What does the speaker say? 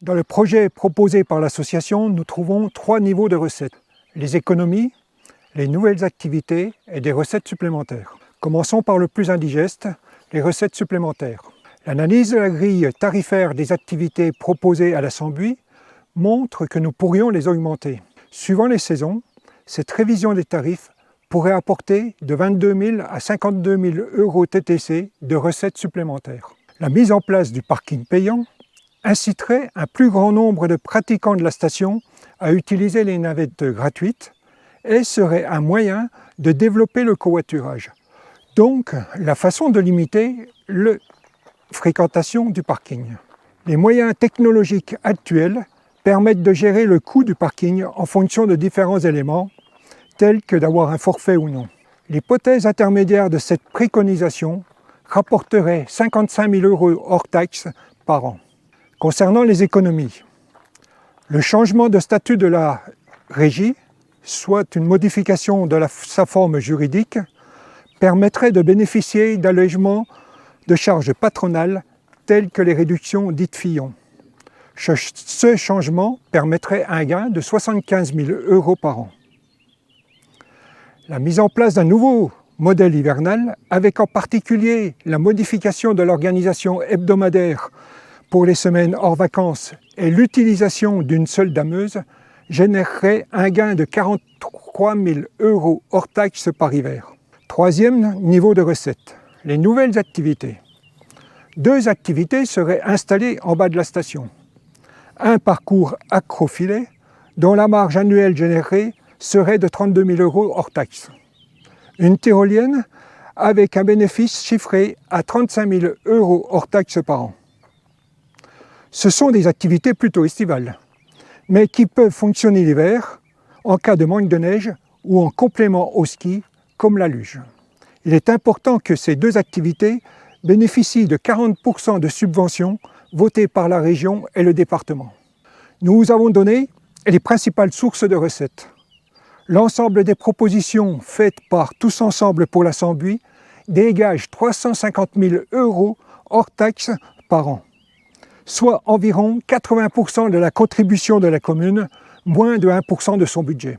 Dans le projet proposé par l'association, nous trouvons 3 niveaux de recettes. Les économies, les nouvelles activités et des recettes supplémentaires. Commençons par le plus indigeste, les recettes supplémentaires. L'analyse de la grille tarifaire des activités proposées à la Sambuie montre que nous pourrions les augmenter. Suivant les saisons, cette révision des tarifs pourrait apporter de 22 000 à 52 000 € TTC de recettes supplémentaires. La mise en place du parking payant inciterait un plus grand nombre de pratiquants de la station à utiliser les navettes gratuites et serait un moyen de développer le covoiturage. Donc, la façon de limiter la fréquentation du parking. Les moyens technologiques actuels permettent de gérer le coût du parking en fonction de différents éléments, tels que d'avoir un forfait ou non. L'hypothèse intermédiaire de cette préconisation rapporterait 55 000 € hors taxes par an. Concernant les économies, le changement de statut de la régie, soit une modification de sa forme juridique, permettrait de bénéficier d'allègements de charges patronales telles que les réductions dites Fillon. Ce changement permettrait un gain de 75 000 € par an. La mise en place d'un nouveau modèle hivernal, avec en particulier la modification de l'organisation hebdomadaire pour les semaines hors vacances et l'utilisation d'une seule dameuse, générerait un gain de 43 000 € hors taxes par hiver. Troisième niveau de recettes, les nouvelles activités. 2 activités seraient installées en bas de la station. Un parcours accrofilet, dont la marge annuelle générée serait de 32 000 € hors taxes. Une tyrolienne avec un bénéfice chiffré à 35 000 € hors taxes par an. Ce sont des activités plutôt estivales, mais qui peuvent fonctionner l'hiver en cas de manque de neige ou en complément au ski, comme la luge. Il est important que ces 2 activités bénéficient de 40% de subventions votées par la région et le département. Nous vous avons donné les principales sources de recettes. L'ensemble des propositions faites par Tous Ensemble pour la Sambuie dégage 350 000 € hors taxes par an, soit environ 80% de la contribution de la commune, moins de 1% de son budget.